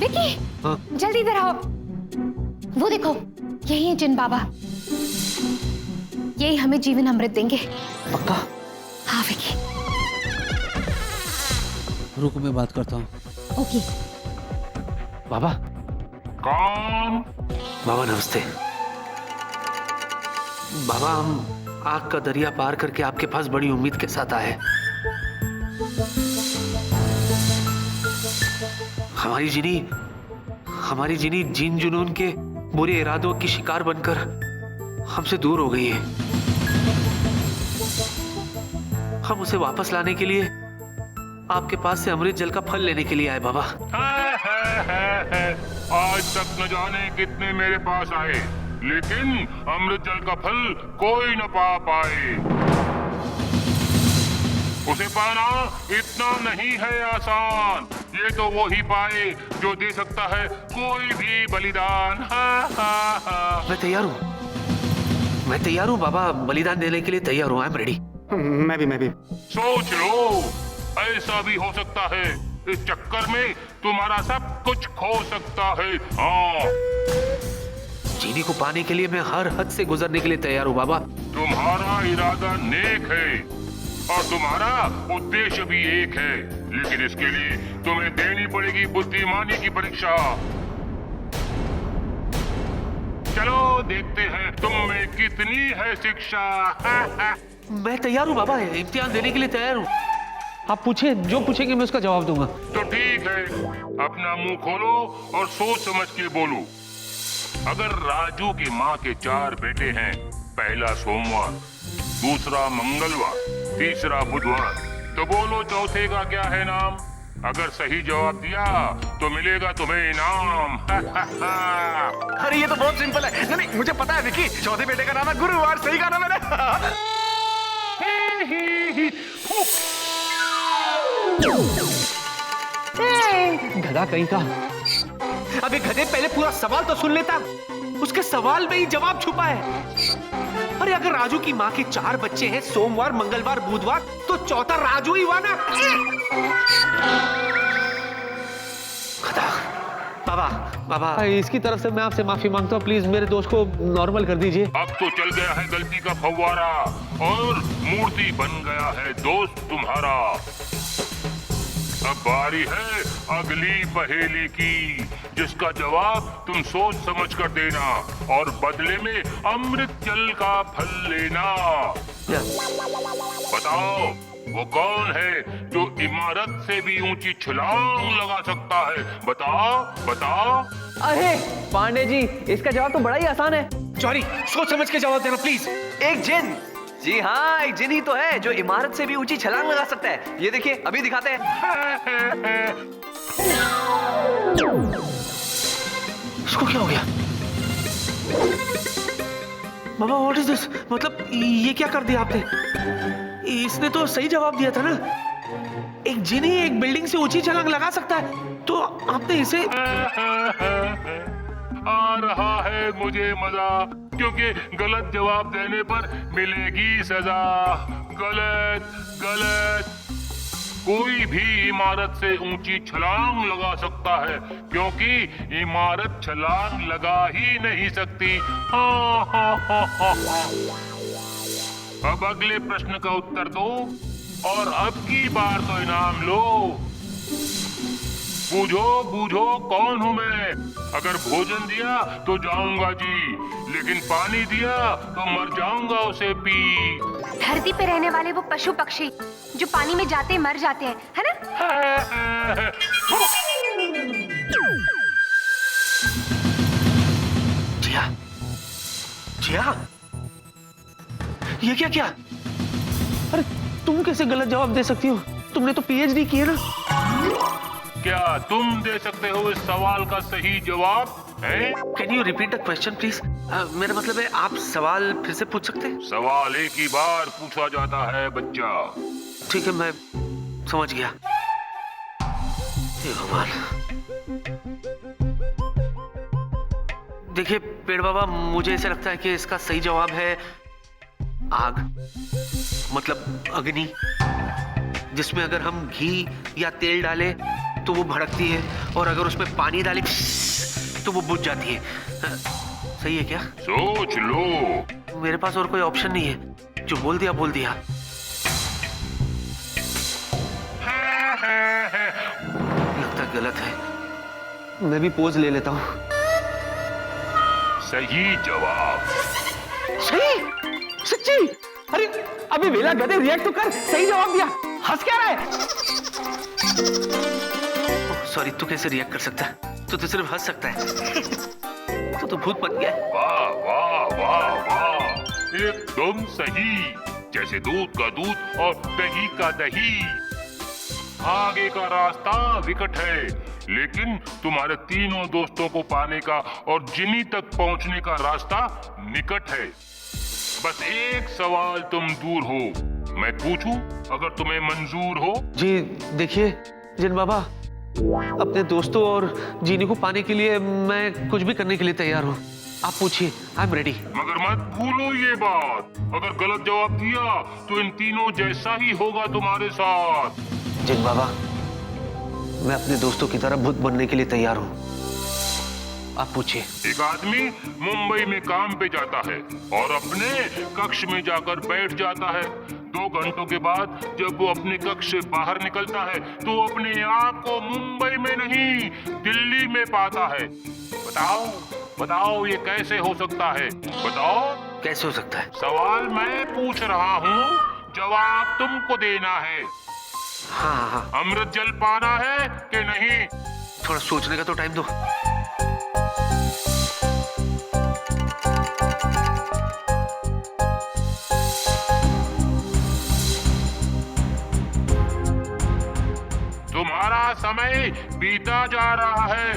विकी, हाँ? जल्दी इधर आओ। वो देखो, यही है जिन बाबा, यही हमें जीवन अमृत देंगे। पक्का? हाँ विकी। रुको मैं बात करता हूँ। ओके। बाबा। कौन? बाबा नमस्ते। बाबा हम आग का दरिया पार करके आपके पास बड़ी उम्मीद के साथ आए। हमारी जिनी जिन जुनून के बुरे इरादों की शिकार बनकर हमसे दूर हो गई है। हम उसे वापस लाने के लिए आपके पास से अमृत जल का फल लेने के लिए आए बाबा। आज तक न जाने कितने मेरे पास आए, लेकिन अमृत जल का फल कोई न पा पाए। उसे पाना इतना नहीं है आसान। ये तो वो ही पाए जो दे सकता है कोई भी बलिदान। मैं तैयार हूँ बाबा, बलिदान देने के लिए तैयार हूँ। I am ready. मैं भी। सोच लो, ऐसा भी हो सकता है इस चक्कर में तुम्हारा सब कुछ खो सकता है। हाँ, चीनी को पाने के लिए मैं हर हद से गुजरने के लिए तैयार हूँ बाबा। तुम्हारा इरादा नेक है और तुम्हारा उद्देश्य भी एक है, लेकिन इसके लिए तुम्हें देनी पड़ेगी बुद्धिमानी की परीक्षा। चलो देखते हैं तुम में कितनी है शिक्षा। मैं तैयार हूँ बाबा, इम्तिहान देने के लिए तैयार हूँ। आप पूछे, जो पूछेंगे मैं उसका जवाब दूंगा। तो ठीक है, अपना मुंह खोलो और सोच समझ के बोलो। अगर राजू की माँ के 4 बेटे हैं, पहला सोमवार, दूसरा मंगलवार, तीसरा बुधवार, तो बोलो चौथे का क्या है नाम? अगर सही जवाब दिया तो मिलेगा तुम्हें इनाम। अरे ये तो बहुत सिंपल है। नहीं, मुझे पता है विकी, चौथे बेटे का नाम है गुरुवार। सही कहा ना मैंने? गधा कहीं का। अबे गधे, पहले पूरा सवाल तो सुन लेता। उसके सवाल में ही जवाब छुपा है। अरे अगर राजू की माँ के 4 बच्चे हैं, सोमवार, मंगलवार, बुधवार, तो चौथा राजू ही हुआ ना। गधा। बाबा इसकी तरफ से मैं आपसे माफी मांगता हूँ। प्लीज मेरे दोस्त को नॉर्मल कर दीजिए। अब तो चल गया है गलती का फव्वारा और मूर्ति बन गया है दोस्त तुम्हारा। अब बारी है अगली पहेली की, जिसका जवाब तुम सोच समझ कर देना और बदले में अमृत जल का फल लेना। बताओ वो कौन है जो इमारत से भी ऊंची छलांग लगा सकता है? बताओ। अरे पांडे जी, इसका जवाब तो बड़ा ही आसान है। जॉनी, सोच समझ के जवाब देना प्लीज। एक जिन। जी हाँ, एक जिन ही तो है जो इमारत से भी ऊंची छलांग लगा सकता है। ये देखिए, अभी दिखाते हैं। इसको क्या हो गया? बाबा व्हाट इज दिस? मतलब ये क्या कर दिया आपने? इसने तो सही जवाब दिया था ना। एक जिनी एक बिल्डिंग से ऊंची छलांग लगा सकता है, तो आपने इसे। आ रहा है मुझे मजा, क्योंकि गलत जवाब देने पर मिलेगी सजा। गलत। कोई भी इमारत से ऊंची छलांग लगा सकता है, क्योंकि इमारत छलांग लगा ही नहीं सकती। अब अगले प्रश्न का उत्तर दो और अब की बार तो इनाम लो। बूझो कौन हूँ मैं? अगर भोजन दिया तो जाऊंगा जी, लेकिन पानी दिया तो मर जाऊंगा उसे पी। धरती पे रहने वाले वो पशु पक्षी जो पानी में जाते मर जाते हैं, है ना? जिया, ये क्या? अरे तुम कैसे गलत जवाब दे सकती हो? तुमने तो पीएचडी की है ना। क्या तुम दे सकते हो इस सवाल का सही जवाब? Can you repeat the question please? मेरा मतलब है, आप सवाल फिर से पूछ सकते हैं? सवाल एक ही बार पूछा जाता है बच्चा। ठीक है, मैं समझ गया। हे भगवान। देखिए पेड़ बाबा, मुझे ऐसा लगता है कि इसका सही जवाब है आग, मतलब अग्नि, जिसमें अगर हम घी या तेल डालें तो वो भड़कती है, और अगर उसमें पानी डाले तो वो बुझ जाती है। सही है क्या? सोच लो। मेरे पास और कोई ऑप्शन नहीं है, जो बोल दिया बोल दिया। लगता गलत है, मैं भी पोज ले लेता हूँ। सही जवाब। सही? सच्ची? अरे अभी वेला गधे, रिएक्ट तो कर, सही जवाब दिया, हंस क्या रहा है? सॉरी, तू कैसे रिएक्ट कर सकता है? तू तो सिर्फ हंस सकता है। तू तो भूत बन गया। वाह वाह वाह वाह, एकदम सही। जैसे दूध का दूध और दही का दही। आगे का रास्ता विकट है, लेकिन तुम्हारे तीनों दोस्तों को पाने का और जिनी तक पहुंचने का रास्ता निकट है। बस एक सवाल तुम दूर हो, मैं पूछूं अगर तुम्हें मंजूर हो? जी देखिए जिन बाबा, अपने दोस्तों और जीनी को पाने के लिए मैं कुछ भी करने के लिए तैयार हूँ। आप पूछिए, आई एम रेडी। मगर मत भूलो ये बात, अगर गलत जवाब दिया तो इन तीनों जैसा ही होगा तुम्हारे साथ। जिन बाबा, मैं अपने दोस्तों की तरह भूत बनने के लिए तैयार हूँ। आप पूछिए। एक आदमी मुंबई में काम पे जाता है और अपने कक्ष में जाकर बैठ जाता है। 2 घंटों के बाद जब वो अपने कक्ष से बाहर निकलता है तो अपने आप को मुंबई में नहीं, दिल्ली में पाता है। बताओ बताओ, ये कैसे हो सकता है? बताओ कैसे हो सकता है? सवाल मैं पूछ रहा हूँ, जवाब तुमको देना है। हाँ हाँ, अमृत जल पाना है कि नहीं? थोड़ा सोचने का तो टाइम दो। तुम्हारा समय बीता जा रहा है,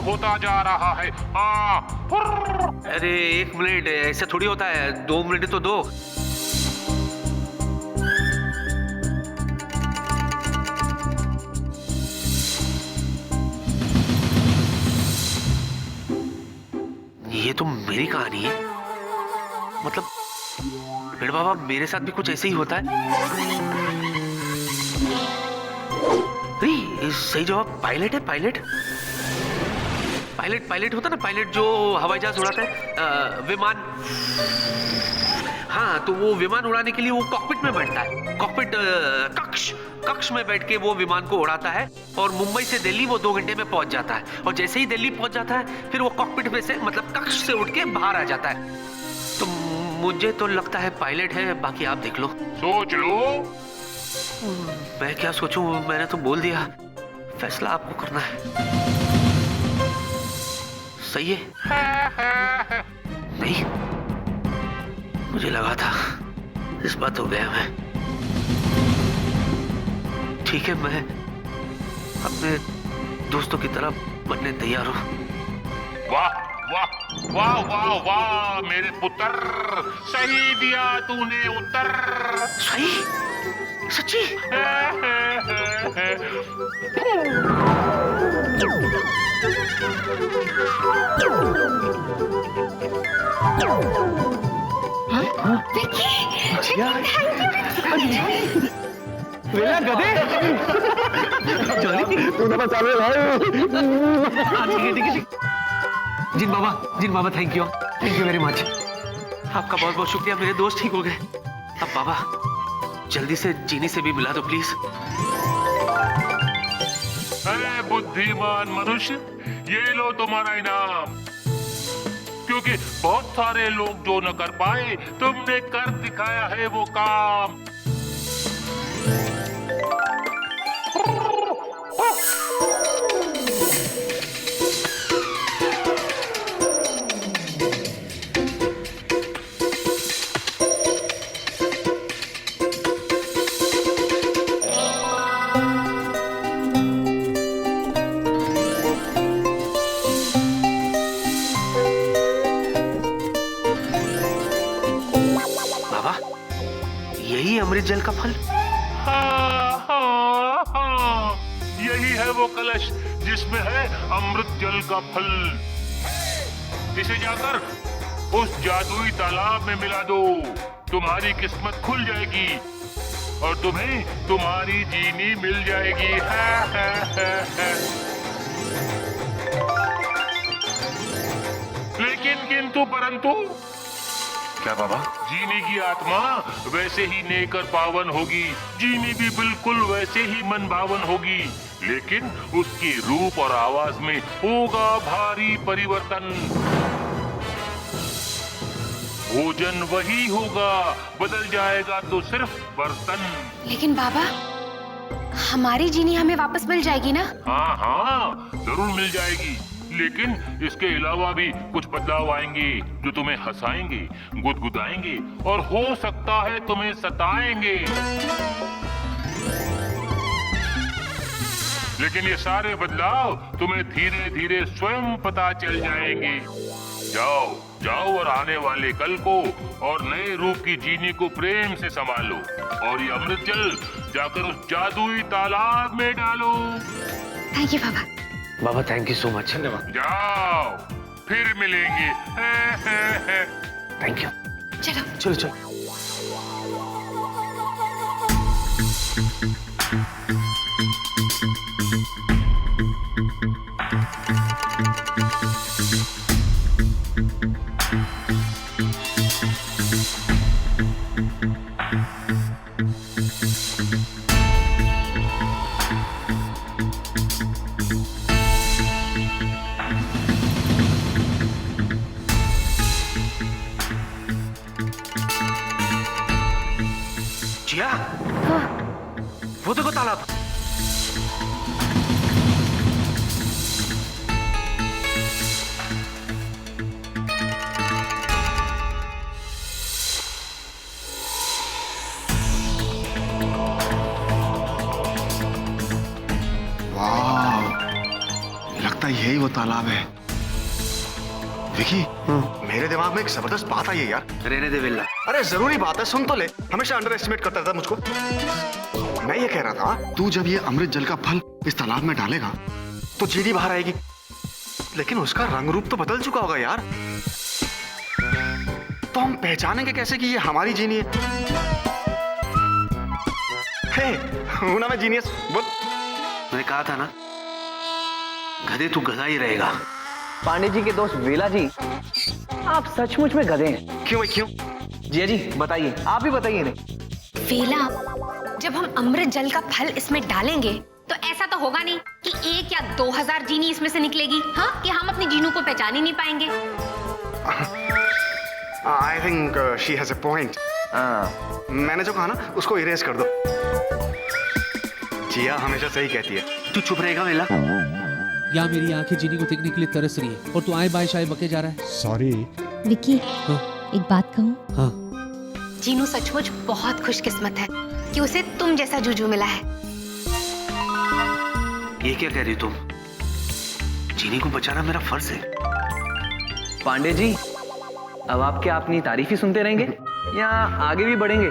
होता जा रहा है। हाँ, अरे 1 मिनट, ऐसे थोड़ी होता है, 2 मिनट तो दो। ये तो मेरी कहानी है, मतलब मेरे बाबा, मेरे साथ भी कुछ ऐसे ही होता है। अरे सही जवाब पायलट है। पायलट पायलट पायलट होता ना, पायलट जो हवाई जहाज उड़ाता है, विमान। हाँ, तो वो विमान उड़ाने के लिए वो कॉकपिट में बैठता है। कॉकपिट कक्ष में बैठ के वो विमान को उड़ाता है, और मुंबई से दिल्ली वो 2 घंटे में पहुंच जाता है। और जैसे ही दिल्ली पहुंच जाता है, फिर वो कॉकपिट में से, मतलब कक्ष से उड़ के बाहर आ जाता है। तो मुझे तो लगता है पायलट है, बाकी आप देख लो। सोच लो। मैं क्या सोचूं, मैंने तो बोल दिया, फैसला आपको करना है। सही है? नहीं, मुझे लगा था इस बात हो गया मैं। ठीक है, मैं अपने दोस्तों की तरह बनने तैयार हूँ। वाह वाह वाह वाह वाह, मेरे पुत्र, सही दिया तूने उत्तर। सही? सच्ची? वेला गधे, तूने बचा ले भाई। ठीक है। जिन बाबा, थैंक यू वेरी मच। आपका बहुत बहुत शुक्रिया, मेरे दोस्त ठीक हो गए। अब बाबा जल्दी से जीनी से भी मिला दो प्लीज। अरे बुद्धिमान मनुष्य, ये लो तुम्हारा इनाम। क्योंकि बहुत सारे लोग जो न कर पाए, तुमने कर दिखाया है वो काम। यही अमृत जल का फल? हाँ, हाँ, हाँ, यही है वो कलश जिसमें है अमृत जल का फल। इसे जाकर उस जादुई तालाब में मिला दो, तुम्हारी किस्मत खुल जाएगी। और तुम्हें तुम्हारी जीनी मिल जाएगी। लेकिन किंतु परंतु क्या बाबा? जीनी की आत्मा वैसे ही नेक और पावन होगी, जीनी भी बिल्कुल वैसे ही मन भावन होगी, लेकिन उसके रूप और आवाज में होगा भारी परिवर्तन। भोजन वही होगा, बदल जाएगा तो सिर्फ बर्तन। लेकिन बाबा, हमारी जीनी हमें वापस मिल जाएगी ना? हाँ हाँ, जरूर मिल जाएगी, लेकिन इसके अलावा भी कुछ बदलाव आएंगे जो तुम्हें हंसाएंगे, गुदगुदाएंगे और हो सकता है तुम्हें सताएंगे। लेकिन ये सारे बदलाव तुम्हें धीरे धीरे स्वयं पता चल जाएंगे। जाओ जाओ और आने वाले कल को और नए रूप की जीनी को प्रेम से संभालो और ये अमृत जल जाकर उस जादुई तालाब में डालो। Thank you Baba. Baba thank you so much. धन्यवाद। जाओ, फिर मिलेंगे। Thank you. चलो चलो चलो। जिया, वो देखो तालाब। वाह, लगता है यही वो तालाब है। विकी, मेरे दिमाग में एक जबरदस्त बात आई है यार। रहने दे विल्ला। अरे जरूरी बात है, सुन तो ले। हमेशा अंडर एस्टिमेट करता था मुझको। मैं ये कह रहा था, तू जब ये अमृत जल का फल इस तालाब में डालेगा तो जीनी बाहर आएगी, लेकिन उसका रंग रूप तो बदल चुका होगा यार। तो हम पहचानेंगे कैसे कि ये हमारी जीनी है? हे, हूं ना मैं जीनियस? बोल। मैंने कहा था ना, गधे तू गधा ही रहेगा। पांडे जी के दोस्त वेला जी, आप सचमुच में गधे हैं। क्यों भाई क्यों? जिया जी बताइए, आप ही बताइए इन्हें। वेला, जब हम अमृत जल का फल इसमें डालेंगे तो ऐसा तो होगा नहीं कि 1 या 2000 जीनी इसमें से निकलेगी, हाँ? कि हम अपनी जीनों को पहचान ही नहीं पाएंगे। I think she has a point. मैंने जो कहा ना, उसको इरेज कर दो। जिया हमेशा सही कहती है। तू चुप रहेगा वेला? या मेरी आंखें जीनी को देखने के लिए तरस रही है और तू आए बाय शाय बके जा रहा है। सॉरी विकी, हाँ? एक बात कहूँ? हाँ। जीनू सचमुच बहुत खुशकिस्मत है कि उसे तुम जैसा जुजू मिला है। ये क्या कह रही तुम? जीनी को बचाना मेरा फर्ज है। पांडे जी, अब आप क्या अपनी तारीफ ही सुनते रहेंगे या आगे भी बढ़ेंगे?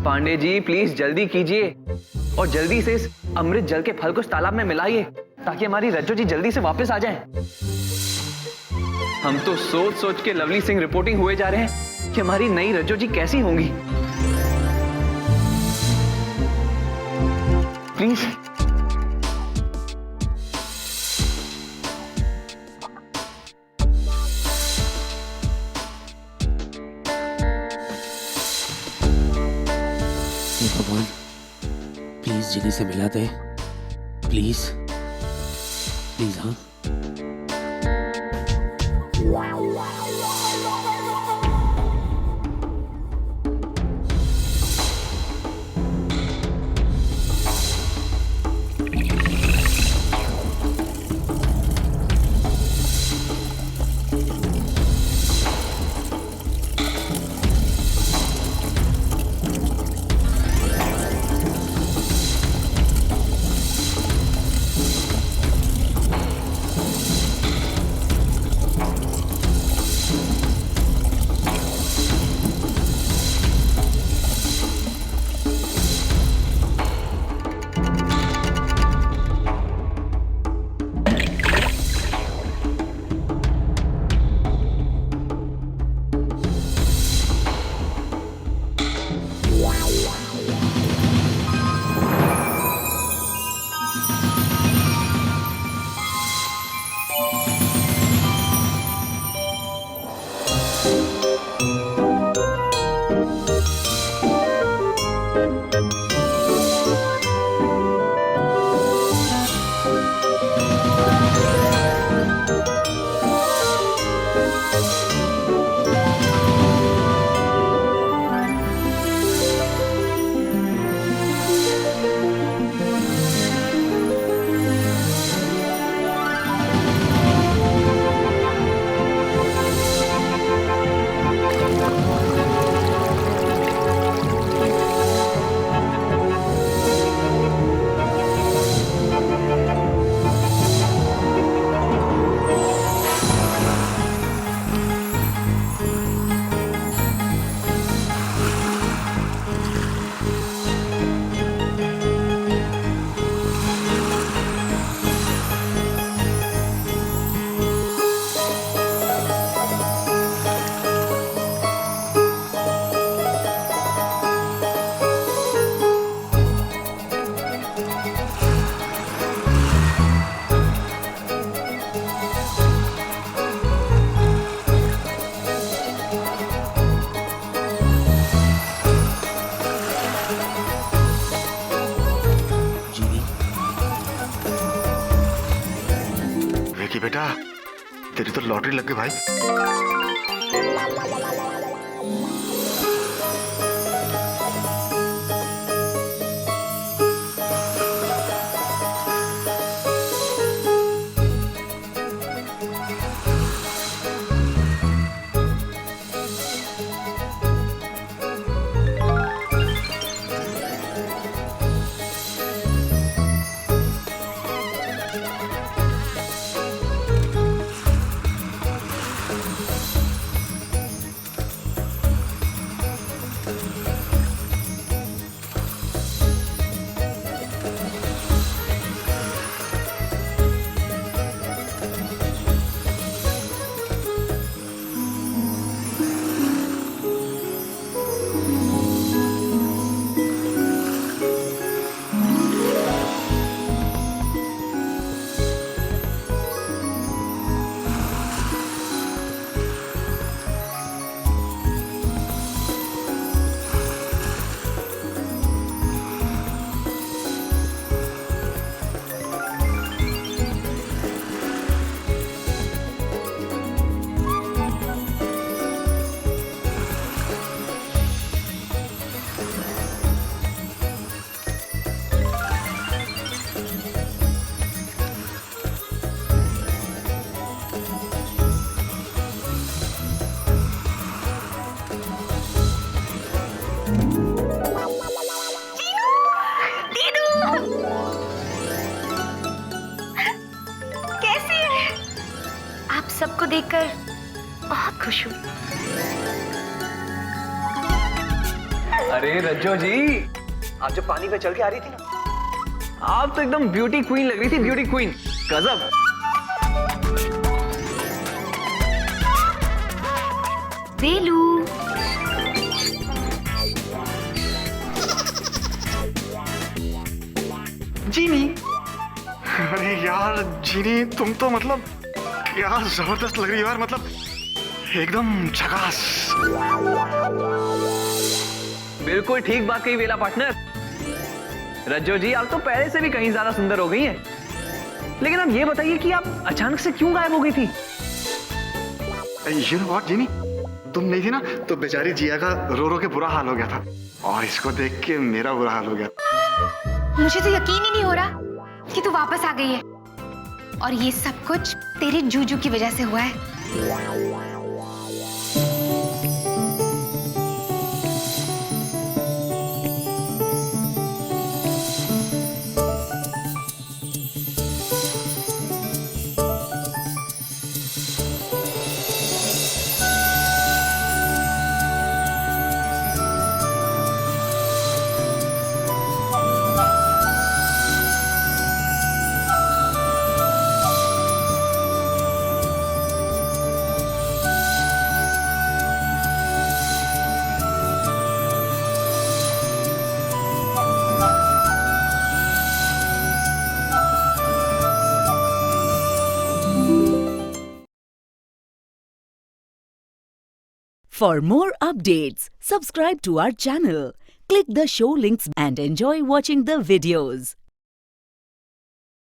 पांडे जी प्लीज जल्दी कीजिए और जल्दी से इस अमृत जल के फल को इस तालाब में मिलाइए ताकि हमारी रज्जो जी जल्दी से वापस आ जाएं। हम तो सोच सोच के लवली सिंह रिपोर्टिंग हुए जा रहे हैं कि हमारी नई रज्जो जी कैसी होंगी। प्लीज। भगवान प्लीज जीनी से मिला दे, प्लीज प्लीज। हाँ विकी बेटा, तेरी तो लॉटरी लग गई भाई। सबको देखकर बहुत खुश हूँ। अरे रज्जो जी, आप जब पानी पे चल के आ रही थी ना, आप तो एकदम ब्यूटी क्वीन लग रही थी, ब्यूटी क्वीन, गजब। वेलू, जीनी, अरे यार जीनी, तुम तो मतलब क्या जबरदस्त लग रही हो यार, मतलब एकदम झकास। बिल्कुल ठीक बात कही वेला पार्टनर। रज्जो जी, आप तो पहले से भी कहीं ज्यादा सुंदर हो गई हैं। लेकिन अब ये बताइए कि आप अचानक से क्यों गायब हो गई थी? You know what, जीनी, तुम नहीं थी ना तो बेचारी जिया का रो रो के बुरा हाल हो गया था, और इसको देख के मेरा बुरा हाल हो गया। मुझे तो यकीन ही नहीं हो रहा कि तू वापस आ गई है, और ये सब कुछ तेरे जूजू की वजह से हुआ है। For more updates, subscribe to our channel, Click the show links and enjoy watching the videos.